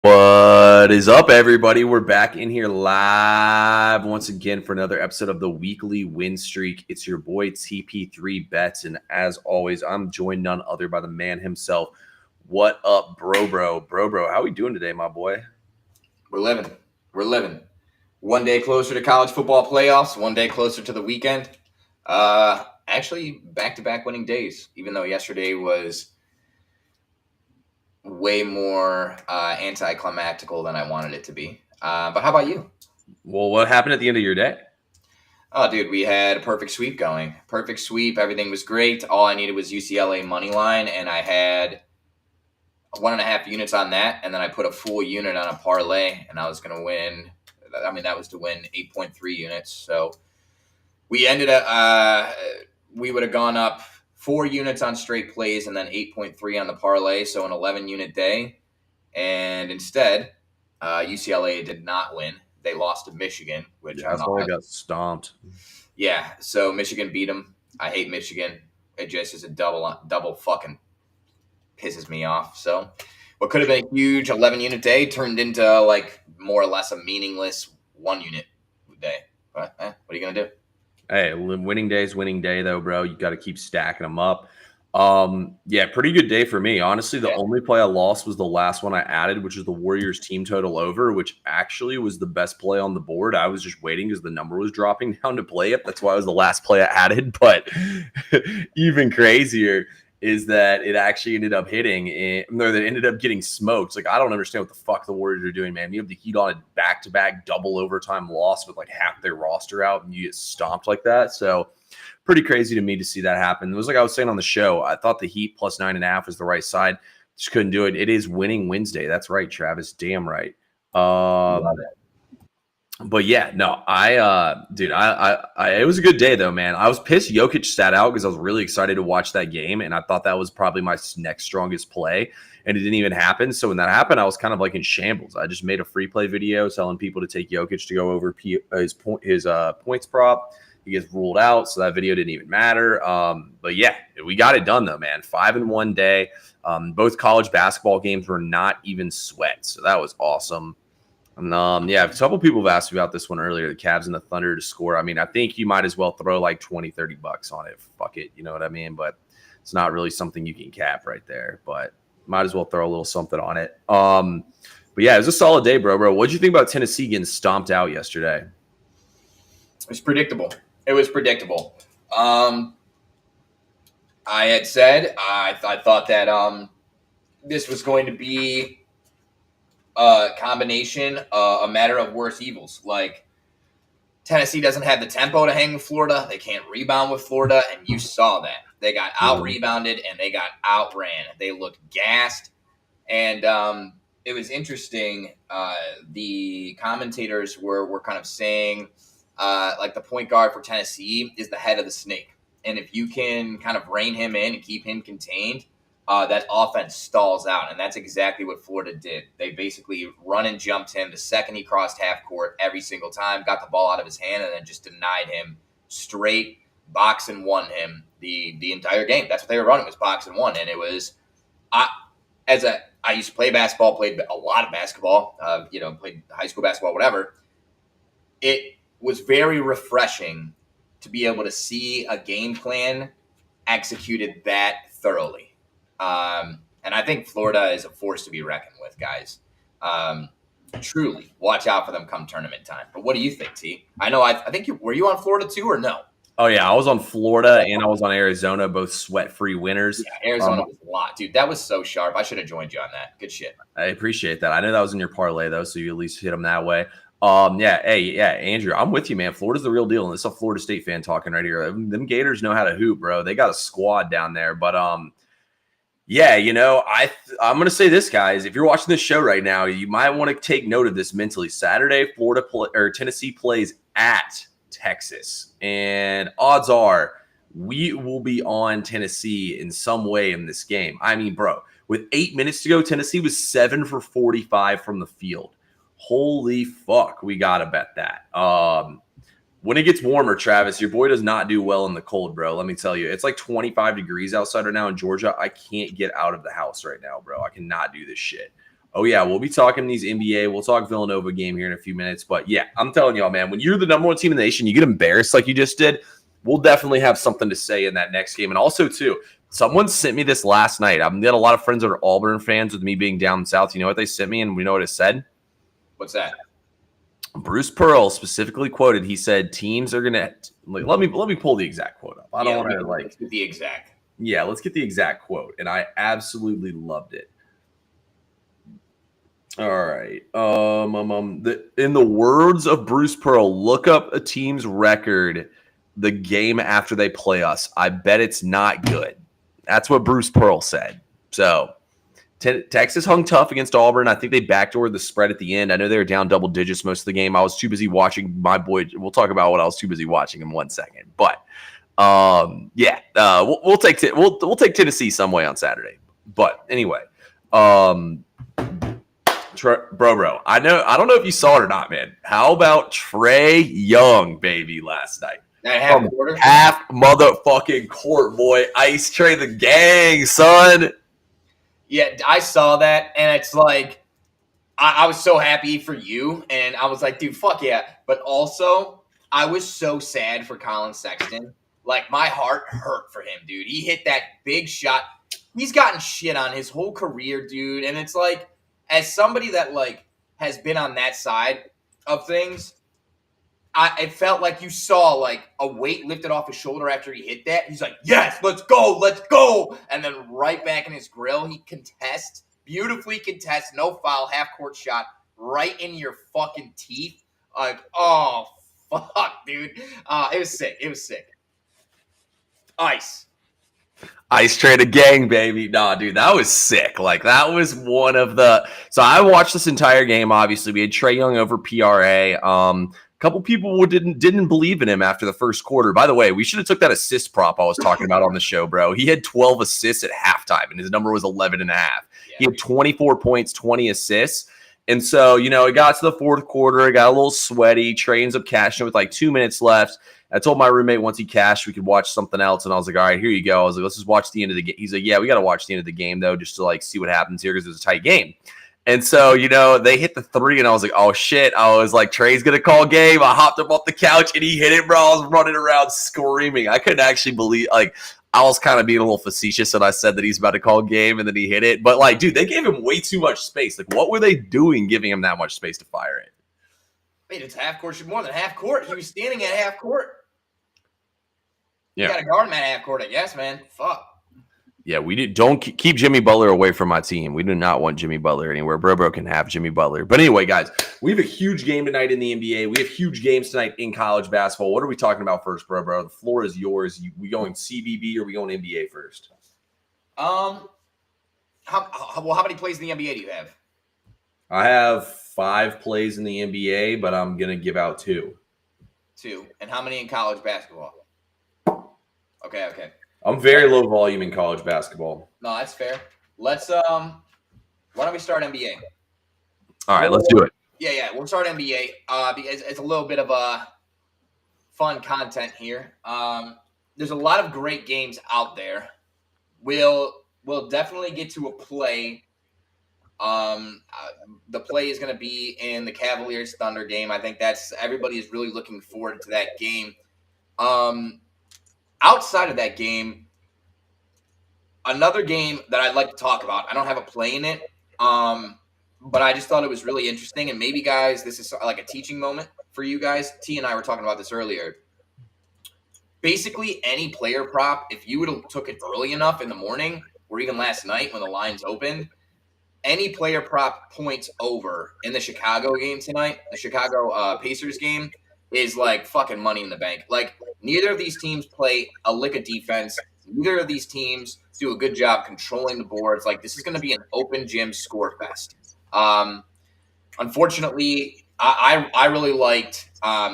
What is up, everybody? We're back in here live once again for another episode of the weekly win streak. It's your boy TP3 Bets, and as always, I'm joined none other by the man himself. What up, bro? How we doing today, my boy? We're living. 1 day closer to college football playoffs, 1 day closer to the weekend. Actually, back-to-back winning days, even though yesterday was way more anticlimactical than I wanted it to be. But how about you? Well, what happened at the end of your day? Oh, dude, we had a perfect sweep going. Perfect sweep. Everything was great. All I needed was UCLA money line, and I had 1.5 units on that, and then I put a full unit on a parlay, and I was going to win. I mean, that was to win 8.3 units. So we ended up, we would have gone up 4 units on straight plays and then 8.3 on the parlay, so an 11-unit day. And instead, UCLA did not win. They lost to Michigan, which that's why I got stomped. Yeah, so Michigan beat them. I hate Michigan. It just is a double fucking pisses me off. So what could have been a huge 11-unit day turned into like more or less a meaningless 1-unit day. But what are you going to do? Hey, winning day though, bro. You got to keep stacking them up. Yeah, pretty good day for me. Honestly, the only play I lost was the last one I added, which is the Warriors team total over, which actually was the best play on the board. I was just waiting because the number was dropping down to play it. That's why it was the last play I added. But even crazier is that it actually ended up hitting, or that ended up getting smoked. Like, I don't understand what the fuck the Warriors are doing, man. You have the Heat on a back-to-back double overtime loss with like half their roster out, and you get stomped like that. So pretty crazy to me to see that happen. It was like I was saying on the show, I thought the Heat plus 9.5 was the right side. Just couldn't do it. It is winning Wednesday. That's right, Travis. Damn right. But yeah, no, it was a good day though, man. I was pissed Jokic sat out because I was really excited to watch that game, and I thought that was probably my next strongest play, and it didn't even happen. So when that happened, I was kind of like in shambles. I just made a free play video telling people to take Jokic to go over his points prop. He gets ruled out, so that video didn't even matter. But yeah, we got it done though, man. 5-1 day. Both college basketball games were not even sweat, so that was awesome. And yeah, a couple people have asked me about this one earlier, the Cavs and the Thunder to score. I mean, I think you might as well throw like 20, 30 bucks on it. Fuck it. You know what I mean? But it's not really something you can cap right there, but might as well throw a little something on it. But yeah, it was a solid day, bro. What'd you think about Tennessee getting stomped out yesterday? It was predictable. I had said, I thought that this was going to be a combination, a matter of worse evils. Like, Tennessee doesn't have the tempo to hang with Florida. They can't rebound with Florida, and you saw that. They got out-rebounded, and they got outran. They looked gassed, and it was interesting. The commentators were kind of saying, like, the point guard for Tennessee is the head of the snake. And if you can kind of rein him in and keep him contained, that offense stalls out, and that's exactly what Florida did. They basically run and jumped him the second he crossed half court every single time, got the ball out of his hand, and then just denied him straight, box and one him the entire game. That's what they were running, was box and one, and it was I used to play basketball, played a lot of basketball, played high school basketball, whatever. It was very refreshing to be able to see a game plan executed that thoroughly. And I think Florida is a force to be reckoned with, guys. Truly, watch out for them come tournament time. But what do you think, T? I know. I think were you on Florida too, or no? Oh yeah, I was on Florida and I was on Arizona, both sweat-free winners. Yeah, Arizona was a lot, dude. That was so sharp. I should have joined you on that. Good shit. I appreciate that. I know that was in your parlay though, so you at least hit them that way. Andrew, I'm with you, man. Florida's the real deal, and it's a Florida State fan talking right here. Them Gators know how to hoop, bro. They got a squad down there, but yeah, I'm going to say this, guys. If you're watching this show right now, you might want to take note of this mentally. Saturday, Tennessee plays at Texas, and odds are we will be on Tennessee in some way in this game. I mean, bro, with 8 minutes to go, Tennessee was 7 for 45 from the field. Holy fuck, we got to bet that. When it gets warmer, Travis, your boy does not do well in the cold, bro. Let me tell you. It's like 25 degrees outside right now in Georgia. I can't get out of the house right now, bro. I cannot do this shit. Oh, yeah, we'll be talking these NBA. We'll talk Villanova game here in a few minutes. But, yeah, I'm telling y'all, man, when you're the number one team in the nation, you get embarrassed like you just did, we'll definitely have something to say in that next game. And also, too, someone sent me this last night. I've got a lot of friends that are Auburn fans with me being down south. You know what they sent me, and we know what it said? What's that? Bruce Pearl specifically quoted. He said, "Teams are gonna let me pull the exact quote up. I don't want to let's get the exact. Yeah, let's get the exact quote." And I absolutely loved it. All right. In the words of Bruce Pearl, look up a team's record the game after they play us. I bet it's not good. That's what Bruce Pearl said. So Texas hung tough against Auburn. I think they backdoored the spread at the end. I know they were down double digits most of the game. I was too busy watching my boy. We'll talk about what I was too busy watching in 1 second. But we'll take Tennessee some way on Saturday. But anyway, bro, I don't know if you saw it or not, man. How about Trae Young, baby, last night? Half motherfucking court, boy. Ice Trae the gang, son. Yeah, I saw that, and it's like, I was so happy for you, and I was like, dude, fuck yeah. But also, I was so sad for Colin Sexton. Like, my heart hurt for him, dude. He hit that big shot. He's gotten shit on his whole career, dude. And it's like, as somebody that, like, has been on that side of things, it felt like you saw, like, a weight lifted off his shoulder after he hit that. He's like, yes, let's go. And then right back in his grill, he beautifully contests, no foul, half-court shot right in your fucking teeth. Like, oh, fuck, dude. It was sick. Ice Trae the gang, baby. Nah, dude, that was sick. Like, that was one of the – so I watched this entire game, obviously. We had Trae Young over PRA. A couple people didn't believe in him after the first quarter. By the way, we should have took that assist prop I was talking about on the show, bro. He had 12 assists at halftime, and his number was 11 and a half. Yeah. He had 24 points, 20 assists. And so, it got to the fourth quarter. It got a little sweaty. Trae ends up cashing it with like 2 minutes left. I told my roommate once he cashed, we could watch something else. And I was like, all right, here you go. I was like, let's just watch the end of the game. He's like, yeah, we got to watch the end of the game, though, just to like see what happens here because it was a tight game. And so, they hit the three, and I was like, oh, shit. I was like, Trae's going to call game. I hopped up off the couch, and he hit it, bro. I was running around screaming. I couldn't actually believe, like, I was kind of being a little facetious, and I said that he's about to call game, and then he hit it. But, like, dude, they gave him way too much space. Like, what were they doing giving him that much space to fire it? Wait, it's half court. More than half court. He was standing at half court. Yeah. You got to guard him at half court, I guess, man. Fuck. Yeah, don't keep Jimmy Butler away from my team. We do not want Jimmy Butler anywhere. Bro can have Jimmy Butler. But anyway, guys, we have a huge game tonight in the NBA. We have huge games tonight in college basketball. What are we talking about first, bro? The floor is yours. We going CBB or we going NBA first? How many plays in the NBA do you have? I have 5 plays in the NBA, but I'm gonna give out 2. 2. And how many in college basketball? Okay. I'm very low volume in college basketball. No, that's fair. Let's why don't we start NBA? All right, let's do it. Yeah, we'll start NBA. Because it's a little bit of a fun content here. There's a lot of great games out there. We'll definitely get to a play. The play is going to be in the Cavaliers Thunder game. I think everybody is really looking forward to that game. Outside of that game, another game that I'd like to talk about, I don't have a play in it, but I just thought it was really interesting. And maybe, guys, this is like a teaching moment for you guys. T and I were talking about this earlier. Basically, any player prop, if you would have took it early enough in the morning or even last night when the lines opened, any player prop points over in the Chicago game tonight, the Chicago Pacers game, is like fucking money in the bank. Like, neither of these teams play a lick of defense. Neither of these teams do a good job controlling the boards. Like, this is going to be an open gym score fest. Unfortunately, I really liked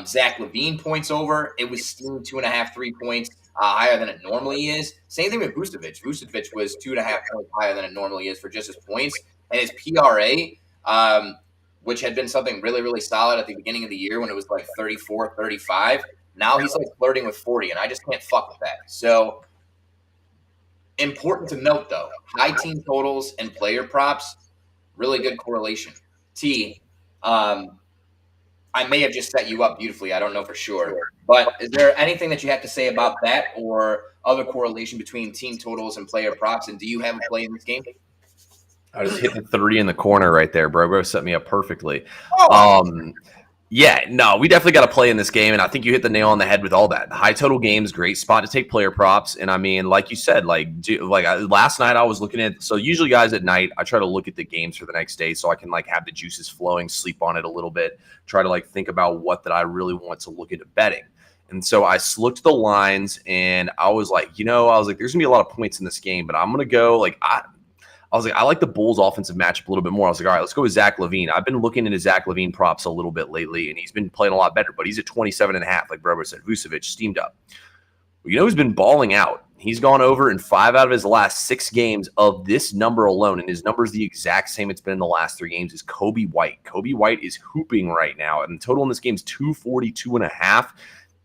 Zach LaVine points over. It was steamed 2.5, 3 points higher than it normally is. Same thing with Vucevic. Vucevic was 2.5 points higher than it normally is for just his points. And his PRA, which had been something really, really solid at the beginning of the year when it was like 34, 35. Now he's like flirting with 40, and I just can't fuck with that. So, important to note, though, high team totals and player props Really good correlation. T, I may have just set you up beautifully. I don't know for sure. But is there anything that you have to say about that or other correlation between team totals and player props? And do you have a play in this game? I just hit the 3 in the corner right there, bro. Bro set me up perfectly. Oh, Yeah, no, we definitely got to play in this game, and I think you hit the nail on the head with all that. The high total games, great spot to take player props, and I mean, like you said, last night I was looking at. So usually, guys, at night I try to look at the games for the next day, so I can like have the juices flowing, sleep on it a little bit, try to like think about what that I really want to look into betting. And so I looked at the lines, and I was like, there's gonna be a lot of points in this game, but I'm gonna go I was like, I like the Bulls offensive matchup a little bit more. I was like, all right, let's go with Zach LaVine. I've been looking into Zach LaVine props a little bit lately, and he's been playing a lot better, but he's at 27.5, like Brobo said. Vucevic steamed up. Well, he's been balling out. He's gone over in 5 out of his last 6 games of this number alone, and his number is the exact same it's been in the last 3 games, is Kobe White. Kobe White is hooping right now, and the total in this game is 242.5,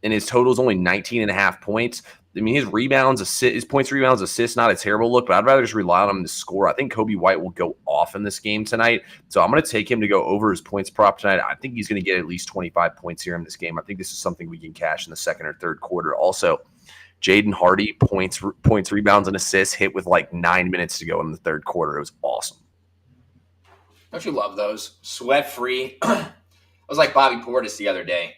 and his total is only 19.5 points. I mean, his points, rebounds, assists, not a terrible look, but I'd rather just rely on him to score. I think Kobe White will go off in this game tonight, so I'm going to take him to go over his points prop tonight. I think he's going to get at least 25 points here in this game. I think this is something we can cash in the second or third quarter. Also, Jaden Hardy, points, rebounds, and assists hit with like 9 minutes to go in the third quarter. It was awesome. don't you love those? Sweat free. I was like Bobby Portis the other day.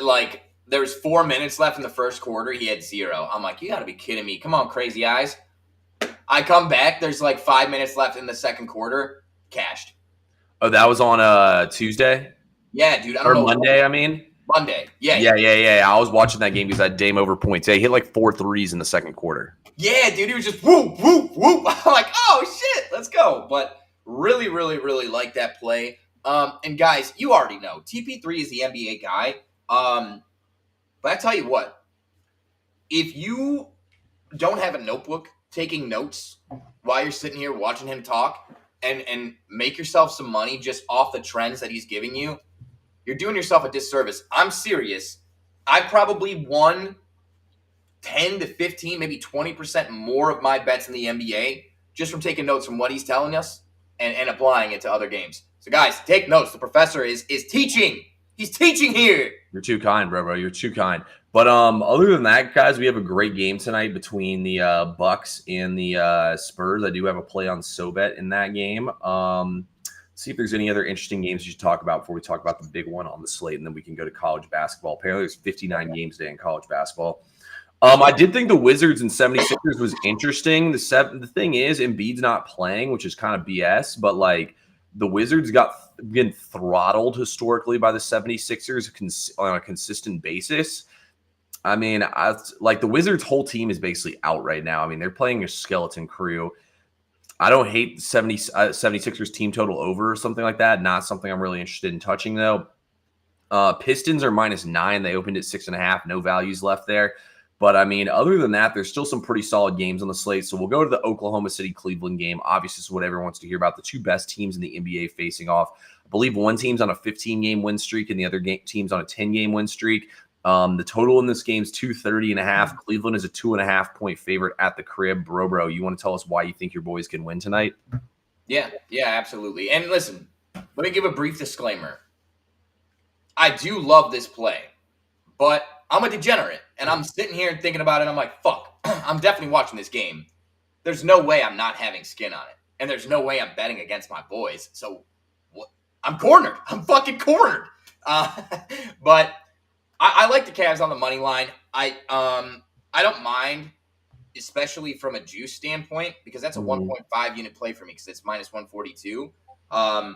Like, there was 4 minutes left in the first quarter. He had 0. I'm like, you got to be kidding me. Come on, crazy eyes. I come back. There's like 5 minutes left in the second quarter. Cashed. Oh, that was on Tuesday? Yeah, dude. I don't know. Monday, I mean? Monday. Yeah. I was watching that game because I had Dame over points. Yeah, he hit like 4 threes in the second quarter. Yeah, dude. He was just whoop, whoop, whoop. I'm like, oh, shit. Let's go. But really, really, really like that play. And guys, you already know. TP3 is the NBA guy. But I tell you what, if you don't have a notebook taking notes while you're sitting here watching him talk and make yourself some money just off the trends that he's giving you, you're doing yourself a disservice. I'm serious. I probably won 10 to 15, maybe 20% more of my bets in the NBA just from taking notes from what he's telling us and applying it to other games. So guys, take notes. The professor is teaching. He's teaching here. You're too kind, bro. You're too kind. But other than that, guys, we have a great game tonight between the Bucks and the Spurs. I do have a play on SoBet in that game. See if there's any other interesting games you should talk about before we talk about the big one on the slate, and then we can go to college basketball. Apparently, there's 59 games today in college basketball. I did think the Wizards and 76ers was interesting. The thing is, Embiid's not playing, which is kind of BS, but like the Wizards been throttled historically by the 76ers on a consistent basis. I mean, the Wizards' whole team is basically out right now. I mean, they're playing a skeleton crew. I don't hate 76ers team total over or something like that. Not something I'm really interested in touching, though. Pistons are -9. They opened at 6.5. No values left there. But, I mean, other than that, there's still some pretty solid games on the slate. So we'll go to the Oklahoma City-Cleveland game. Obviously, this is what everyone wants to hear about. The two best teams in the NBA facing off. I believe one team's on a 15-game win streak and the other team's on a 10-game win streak. The total in this game is 230.5. Cleveland is a 2.5-point favorite at the crib. Bro, you want to tell us why you think your boys can win tonight? Yeah, absolutely. And listen, let me give a brief disclaimer. I do love this play, but I'm a degenerate, and I'm sitting here and thinking about it. I'm like, fuck, I'm definitely watching this game. There's no way I'm not having skin on it, and there's no way I'm betting against my boys. So I'm cornered. I'm fucking cornered. But I like the Cavs on the money line. I don't mind, especially from a juice standpoint, because that's a 1.5 unit play for me because it's -142. I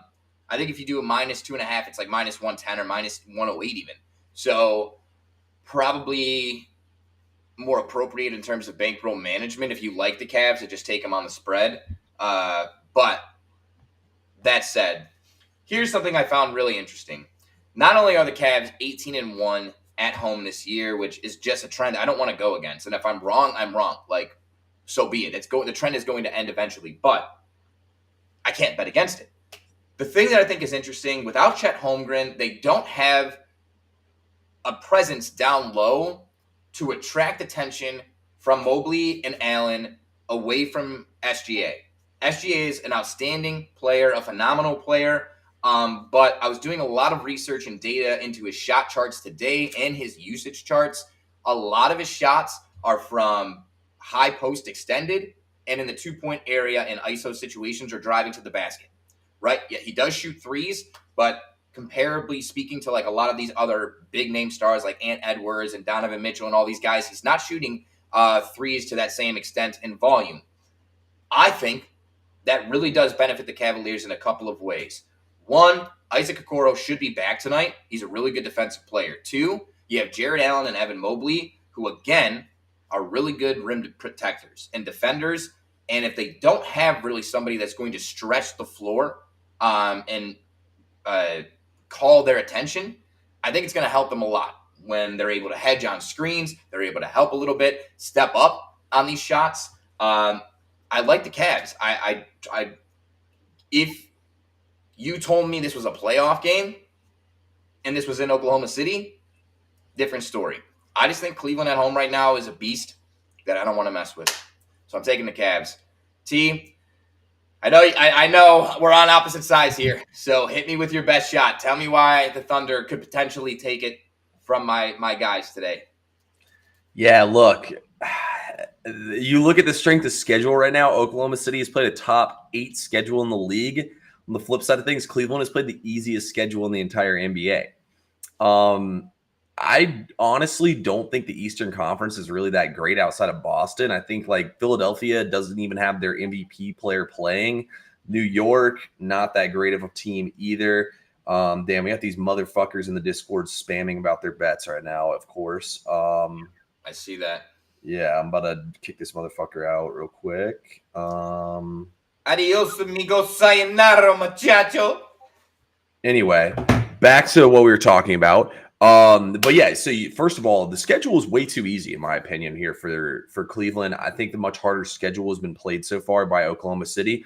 think if you do a -2.5, it's like -110 or -108 even. So probably more appropriate in terms of bankroll management if you like the Cavs to just take them on the spread. But that said, here's something I found really interesting. Not only are the Cavs 18-1 at home this year, which is just a trend I don't want to go against. And if I'm wrong, I'm wrong. Like, so be it. The trend is going to end eventually, but I can't bet against it. The thing that I think is interesting, without Chet Holmgren, they don't have a presence down low to attract attention from Mobley and Allen away from SGA. SGA is an outstanding player, a phenomenal player. But I was doing a lot of research and data into his shot charts today and his usage charts. A lot of his shots are from high post extended and in the 2-point area in ISO situations or driving to the basket, right? Yeah, he does shoot threes, but comparably speaking to like a lot of these other big name stars like Ant Edwards and Donovan Mitchell and all these guys, he's not shooting threes to that same extent in volume. I think that really does benefit the Cavaliers in a couple of ways. One, Isaac Okoro should be back tonight. He's a really good defensive player. Two, you have Jared Allen and Evan Mobley, who, again, are really good rim protectors and defenders. And if they don't have really somebody that's going to stretch the floor and call their attention, I think it's going to help them a lot when they're able to hedge on screens. They're able to help a little bit, step up on these shots. I like the Cavs. If you told me this was a playoff game and this was in Oklahoma City, different story. I just think Cleveland at home right now is a beast that I don't want to mess with. So I'm taking the Cavs. T, I know we're on opposite sides here, so hit me with your best shot. Tell me why the Thunder could potentially take it from my guys today. Yeah, look, you look at the strength of schedule right now. Oklahoma City has played a top 8 schedule in the league. On the flip side of things, Cleveland has played the easiest schedule in the entire NBA. I honestly don't think the Eastern Conference is really that great outside of Boston. I think like Philadelphia doesn't even have their MVP player playing. New York, not that great of a team either. Damn, we got these motherfuckers in the Discord spamming about their bets right now, of course. I see that. Yeah, I'm about to kick this motherfucker out real quick. Adios, amigo. Sayonara, muchacho. Anyway, back to what we were talking about. But yeah, so first of all, the schedule is way too easy in my opinion here for Cleveland. I think the much harder schedule has been played so far by Oklahoma City.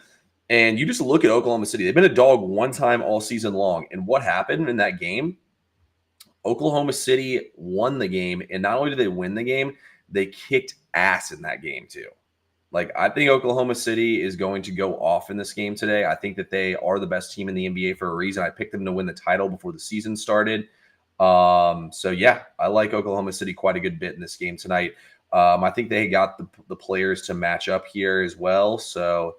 And you just look at Oklahoma City. They've been a dog one time all season long. And what happened in that game? Oklahoma City won the game. And not only did they win the game, they kicked ass in that game too. Like, I think Oklahoma City is going to go off in this game today. I think that they are the best team in the NBA for a reason. I picked them to win the title before the season started. So yeah, I like Oklahoma City quite a good bit in this game tonight. I think they got the players to match up here as well. So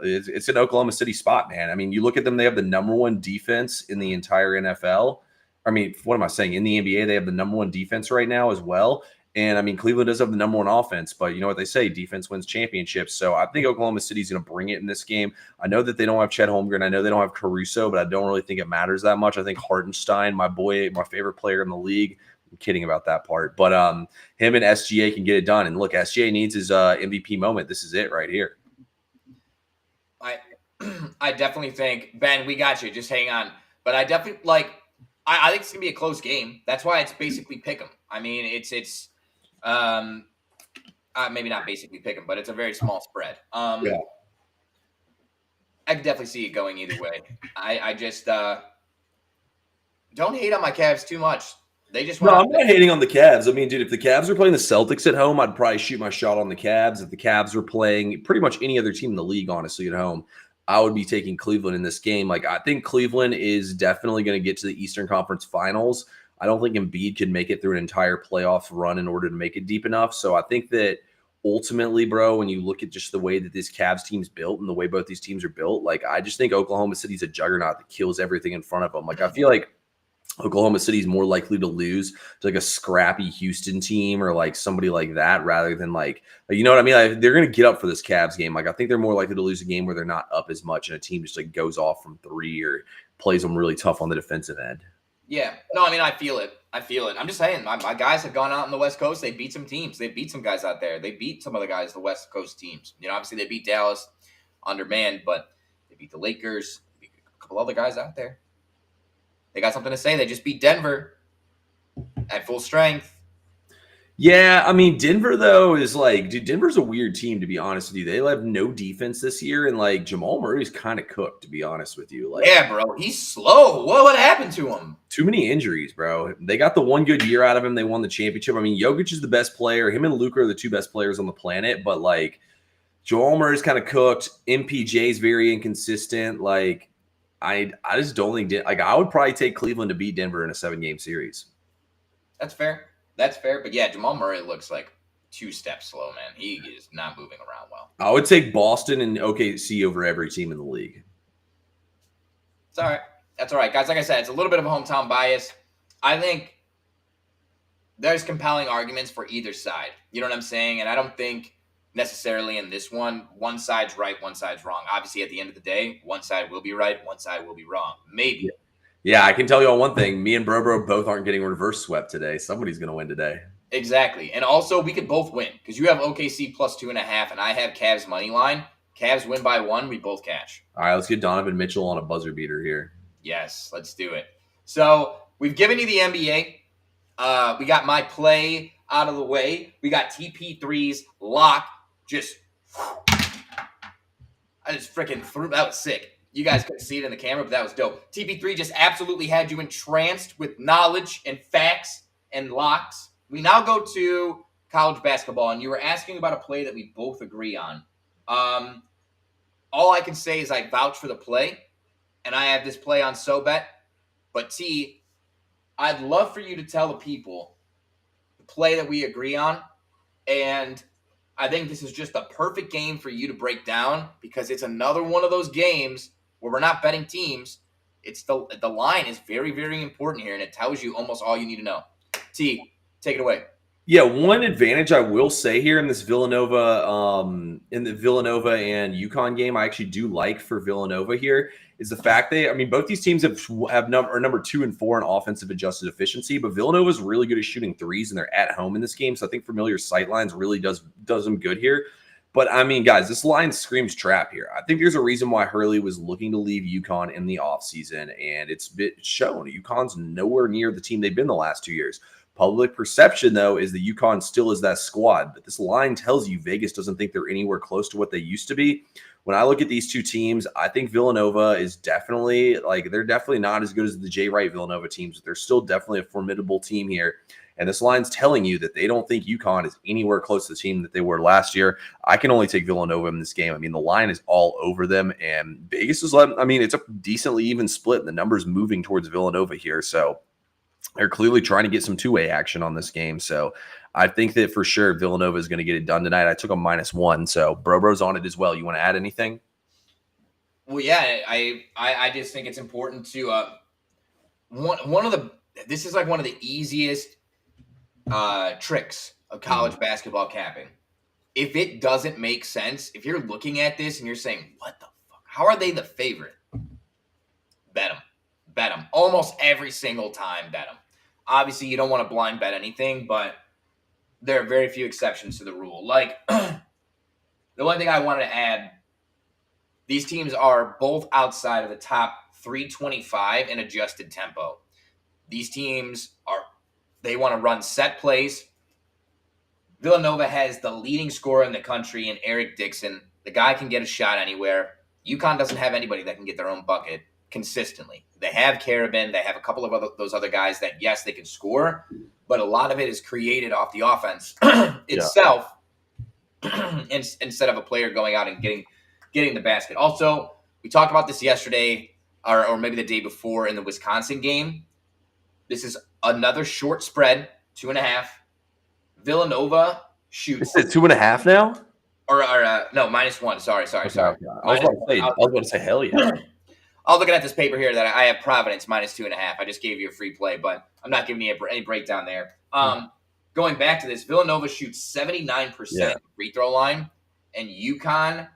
it's an Oklahoma City spot, man. I mean, you look at them, they have the number 1 defense in the entire NFL. I mean, what am I saying? In the NBA, they have the number 1 defense right now as well. And I mean, Cleveland does have the number 1 offense, but you know what they say, defense wins championships. So I think Oklahoma City's going to bring it in this game. I know that they don't have Chet Holmgren. I know they don't have Caruso, but I don't really think it matters that much. I think Hartenstein, my boy, my favorite player in the league. I'm kidding about that part. But him and SGA can get it done. And look, SGA needs his MVP moment. This is it right here. I definitely think, Ben, we got you. Just hang on. But I definitely I think it's gonna be a close game. That's why it's basically pick 'em. I mean, it's maybe not basically pick 'em, but it's a very small spread. Yeah. I can definitely see it going either way. I just don't hate on my Cavs too much. They just no, I'm not hating on the Cavs. I mean, dude, if the Cavs are playing the Celtics at home, I'd probably shoot my shot on the Cavs. If the Cavs were playing pretty much any other team in the league, honestly, at home, I would be taking Cleveland in this game. Like, I think Cleveland is definitely going to get to the Eastern Conference Finals. I don't think Embiid can make it through an entire playoff run in order to make it deep enough. So I think that ultimately, bro, when you look at just the way that this Cavs team's built and the way both these teams are built, like, I just think Oklahoma City's a juggernaut that kills everything in front of them. Like, I feel like Oklahoma City is more likely to lose to like a scrappy Houston team or like somebody like that rather than like you know what I mean? Like, they're going to get up for this Cavs game. Like, I think they're more likely to lose a game where they're not up as much and a team just like goes off from 3 or plays them really tough on the defensive end. Yeah. No, I mean, I feel it. I'm just saying, my guys have gone out on the West Coast. They beat some teams. They beat some guys out there. They beat some of the guys, the West Coast teams. You know, obviously they beat Dallas undermanned, but they beat the Lakers. They beat a couple other guys out there. They got something to say. They just beat Denver at full strength. Yeah, I mean, Denver, though, is like, dude, Denver's a weird team, to be honest with you. They have no defense this year, and like Jamal Murray's kind of cooked, to be honest with you. Like, yeah, bro, he's slow. What happened to him? Too many injuries, bro. They got the one good year out of him. They won the championship. I mean, Jokic is the best player. Him and Luka are the 2 best players on the planet, but like, Joel Murray's kind of cooked. MPJ's very inconsistent. Like, I just don't think like I would probably take Cleveland to beat Denver in a 7-game series. That's fair. That's fair. But yeah, Jamal Murray looks like 2 steps slow, man. He is not moving around well. I would take Boston and OKC over every team in the league. It's all right. That's all right, guys. Like I said, it's a little bit of a hometown bias. I think there's compelling arguments for either side. You know what I'm saying? And I don't think necessarily in this one side's right, one side's wrong. Obviously, at the end of the day, one side will be right, one side will be wrong. Maybe. Yeah, I can tell you on one thing. Me and Bro both aren't getting reverse swept today. Somebody's going to win today. Exactly. And also, we could both win because you have OKC plus 2.5, and I have Cavs money line. Cavs win by 1. We both cash. All right, let's get Donovan Mitchell on a buzzer beater here. Yes, let's do it. So we've given you the NBA. We got my play out of the way. We got TP3's lock. I just freaking threw. That was sick. You guys couldn't see it in the camera, but that was dope. TP3 just absolutely had you entranced with knowledge and facts and locks. We now go to college basketball, and you were asking about a play that we both agree on. All I can say is I vouch for the play, and I have this play on SoBet. But T, I'd love for you to tell the people the play that we agree on, and I think this is just a perfect game for you to break down because it's another one of those games where we're not betting teams. It's the line is very, very important here, and it tells you almost all you need to know. T, take it away. Yeah, one advantage I will say here in this Villanova, in the Villanova and UConn game, I actually do like for Villanova here is the fact both these teams are number 2 and 4 in offensive adjusted efficiency, but Villanova is really good at shooting threes and they're at home in this game. So I think familiar sightlines really does them good here. But I mean, guys, this line screams trap here. I think there's a reason why Hurley was looking to leave UConn in the offseason, and it's shown. UConn's nowhere near the team they've been the last 2 years. Public perception, though, is that UConn still is that squad. But this line tells you Vegas doesn't think they're anywhere close to what they used to be. When I look at these two teams, I think Villanova is definitely, they're definitely not as good as the Jay Wright Villanova teams. But they're still definitely a formidable team here. And this line's telling you that they don't think UConn is anywhere close to the team that they were last year. I can only take Villanova in this game. I mean, the line is all over them. And Vegas is, it's a decently even split. And the number's moving towards Villanova here. So they're clearly trying to get some two-way action on this game. So I think that for sure Villanova is going to get it done tonight. I took a -1, so Bro's on it as well. You want to add anything? Well, yeah, I just think it's important to this is like one of the easiest tricks of college basketball capping. If it doesn't make sense, if you're looking at this and you're saying, what the fuck? How are they the favorite? Bet them. Bet them. Almost every single time, bet them. Obviously, you don't want to blind bet anything, but there are very few exceptions to the rule. Like, the one thing I wanted to add, these teams are both outside of the top 325 in adjusted tempo. These teams they want to run set plays. Villanova has the leading scorer in the country in Eric Dixon. The guy can get a shot anywhere. UConn doesn't have anybody that can get their own bucket consistently. They have Carabin. They have a couple of those other guys that, yes, they can score, but a lot of it is created off the offense itself instead of a player going out and getting the basket. Also, we talked about this yesterday or maybe the day before in the Wisconsin game. This is another short spread, 2.5. Villanova shoots. Is it 2.5 now? Or no, -1. Sorry. Okay. I was about to say, hell yeah. I was looking at this paper here that I have Providence -2.5. I just gave you a free play, but I'm not giving you any breakdown there. Going back to this, Villanova shoots 79% free throw line, and UConn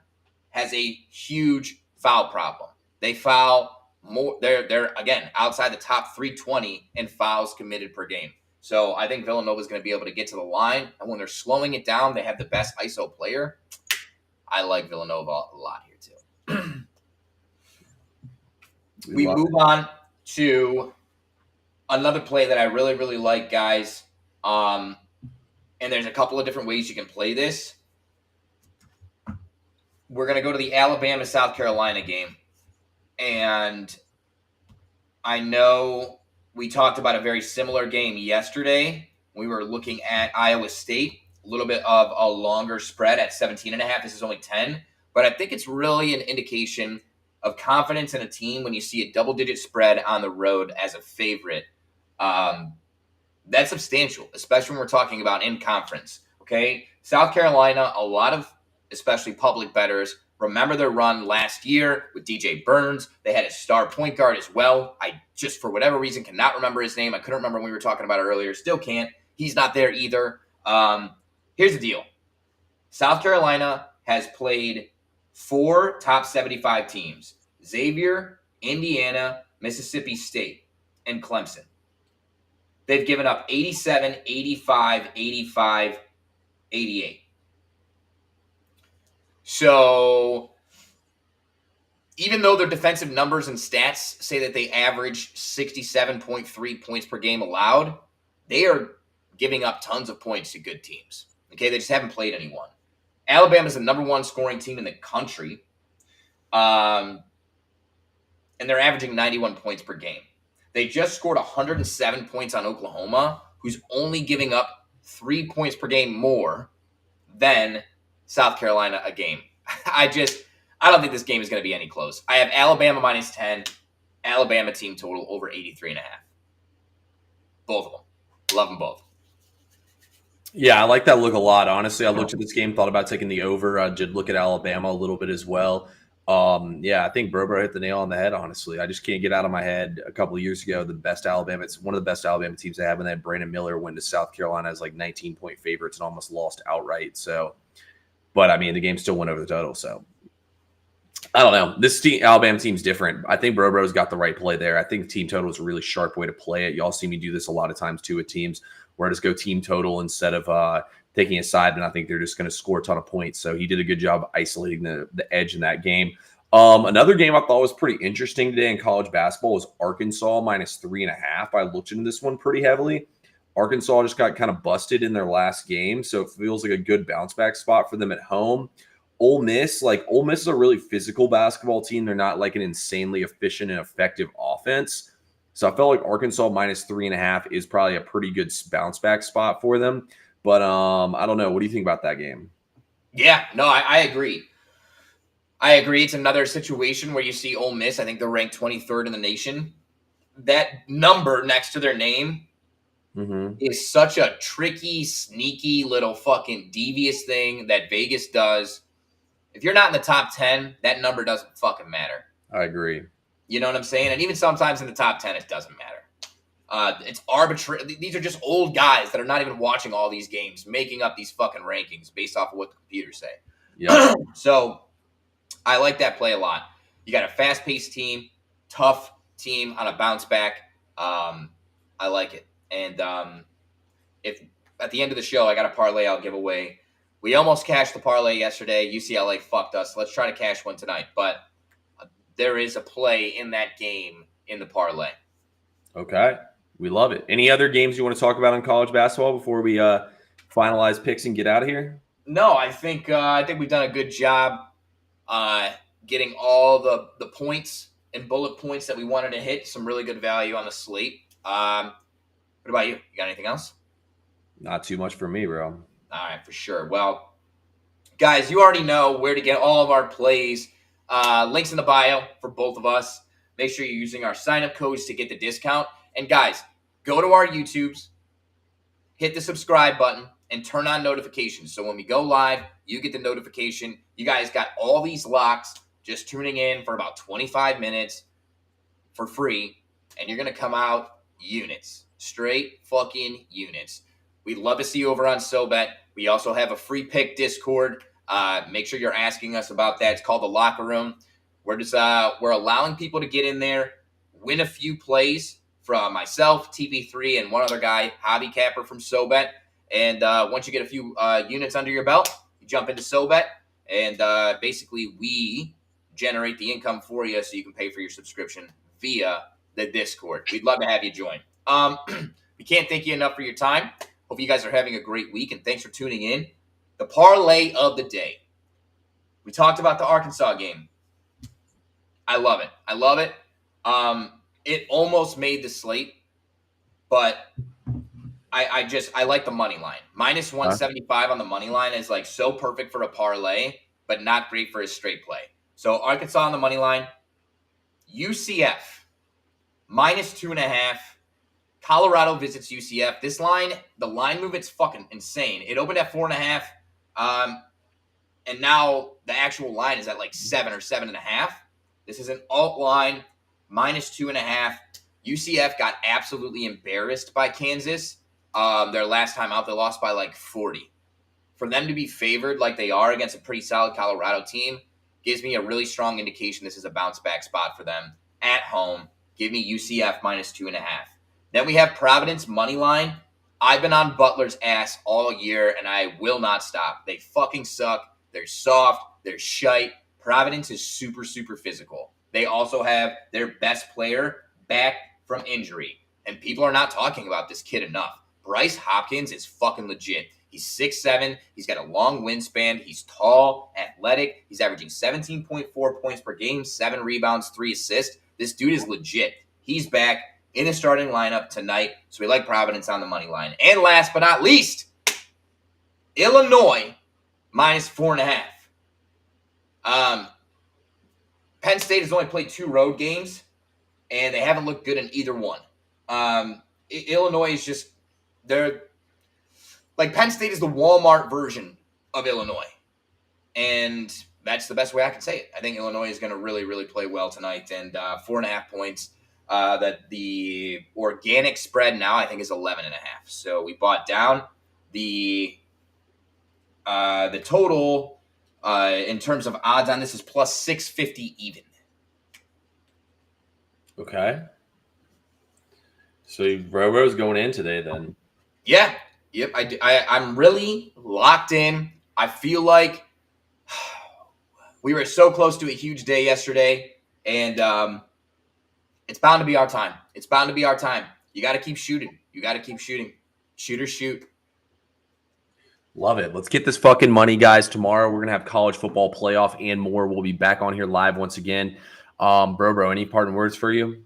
has a huge foul problem. They foul more. They're again outside the top 320 in fouls committed per game. So I think Villanova is going to be able to get to the line, and when they're slowing it down, they have the best ISO player. I like Villanova a lot here too. We move on to another play that I really, really like, guys. And there's a couple of different ways you can play this. We're going to go to the Alabama-South Carolina game. And I know we talked about a very similar game yesterday. We were looking at Iowa State. a little bit of a longer spread at 17.5. This is only 10. But I think it's really an indication of confidence in a team when you see a double-digit spread on the road as a favorite. That's substantial, especially when we're talking about in conference. Okay, South Carolina, a lot of especially public bettors remember their run last year with DJ Burns. They had a star point guard as well. I just, for whatever reason, cannot remember his name. I couldn't remember when we were talking about it earlier. Still can't. He's not there either. Here's the deal. South Carolina has played 4 top 75 teams: Xavier, Indiana, Mississippi State, and Clemson. They've given up 87, 85, 85, 88. So even though their defensive numbers and stats say that they average 67.3 points per game allowed, they are giving up tons of points to good teams. Okay, they just haven't played anyone. Alabama is the number 1 scoring team in the country, and they're averaging 91 points per game. They just scored 107 points on Oklahoma, who's only giving up 3 points per game more than South Carolina a game. I don't think this game is going to be any close. I have Alabama minus 10, Alabama team total over 83.5. Both of them. Love them both. Yeah, I like that look a lot. Honestly, I looked at this game, thought about taking the over. I did look at Alabama a little bit as well. Yeah, I think Bro hit the nail on the head, honestly. I just can't get out of my head. A couple of years ago, it's one of the best Alabama teams they have, and then Brandon Miller went to South Carolina as like 19-point favorites and almost lost outright. So, but I mean, the game still went over the total. So, I don't know. This Alabama team's different. I think Bro's got the right play there. I think team total is a really sharp way to play it. Y'all see me do this a lot of times too with teams where I just go team total instead of taking a side, and I think they're just going to score a ton of points. So he did a good job isolating the edge in that game. Another game I thought was pretty interesting today in college basketball was Arkansas minus 3.5. I looked into this one pretty heavily. Arkansas just got kind of busted in their last game, so it feels like a good bounce back spot for them at home. Ole Miss is a really physical basketball team. They're not like an insanely efficient and effective offense. So I felt like Arkansas minus 3.5 is probably a pretty good bounce back spot for them. But I don't know. What do you think about that game? Yeah, no, I agree. I agree. It's another situation where you see Ole Miss. I think they're ranked 23rd in the nation. That number next to their name is such a tricky, sneaky little fucking devious thing that Vegas does. If you're not in the top 10, that number doesn't fucking matter. I agree. You know what I'm saying? And even sometimes in the top 10, it doesn't matter. It's arbitrary. These are just old guys that are not even watching all these games, making up these fucking rankings based off of what the computers say. Yeah. So I like that play a lot. You got a fast-paced team, tough team on a bounce back. I like it. And if at the end of the show I got a parlay I'll give away. We almost cashed the parlay yesterday. UCLA fucked us. Let's try to cash one tonight. But there is a play in that game in the parlay. Okay. We love it. Any other games you want to talk about in college basketball before we finalize picks and get out of here? No, I think we've done a good job getting all the points and bullet points that we wanted to hit. Some really good value on the slate. What about you? You got anything else? Not too much for me, bro. All right, for sure. Well, guys, you already know where to get all of our plays. Links in the bio for both of us. Make sure you're using our sign-up codes to get the discount. And guys, go to our YouTubes, hit the subscribe button, and turn on notifications. So when we go live, you get the notification. You guys got all these locks just tuning in for about 25 minutes for free, and you're going to come out units. Straight fucking units. We'd love to see you over on SoBet. We also have a free pick Discord. Make sure you're asking us about that. It's called the Locker Room. We're allowing people to get in there, win a few plays from myself, TP3, and one other guy, Hobby Capper from SoBet. And once you get a few units under your belt, you jump into SoBet, and basically we generate the income for you so you can pay for your subscription via the Discord. We'd love to have you join. We can't thank you enough for your time. Hope you guys are having a great week, and thanks for tuning in. The parlay of the day. We talked about the Arkansas game. I love it. It almost made the slate, but I like the money line. Minus Huh? 175 on the money line is like so perfect for a parlay, but not great for a straight play. So Arkansas on the money line, UCF minus 2.5. Colorado visits UCF. This line, the line movement's fucking insane. It opened at 4.5, and now the actual line is at like 7 or 7.5. This is an alt line, minus 2.5. UCF got absolutely embarrassed by Kansas. Their last time out, they lost by like 40. For them to be favored like they are against a pretty solid Colorado team gives me a really strong indication this is a bounce back spot for them at home. Give me UCF minus 2.5. Then we have Providence money line. I've been on Butler's ass all year, and I will not stop. They fucking suck. They're soft. They're shite. Providence is super, super physical. They also have their best player back from injury, and people are not talking about this kid enough. Bryce Hopkins is fucking legit. He's 6'7". He's got a long wingspan. He's tall, athletic. He's averaging 17.4 points per game, 7 rebounds, 3 assists. This dude is legit. He's back in the starting lineup tonight, so we like Providence on the money line. And last but not least, Illinois minus 4.5. Penn State has only played 2 road games, and they haven't looked good in either one. Illinois is just, they're like, Penn State is the Walmart version of Illinois, and that's the best way I can say it. I think Illinois is going to really, really play well tonight, and 4.5 points. That the organic spread now I think is 11.5. So we bought down the total in terms of odds on this is plus 650 even. Okay. So Robo's going in today then. Yeah. Yep. I'm really locked in. I feel like we were so close to a huge day yesterday, and it's bound to be our time. It's bound to be our time. You got to keep shooting. You got to keep shooting. Shoot or shoot. Love it. Let's get this fucking money, guys. Tomorrow we're gonna have college football playoff and more. We'll be back on here live once again. Bro, any parting words for you?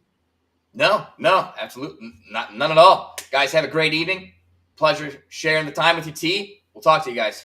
No, absolutely none at all. Guys, have a great evening. Pleasure sharing the time with you, T. We'll talk to you guys.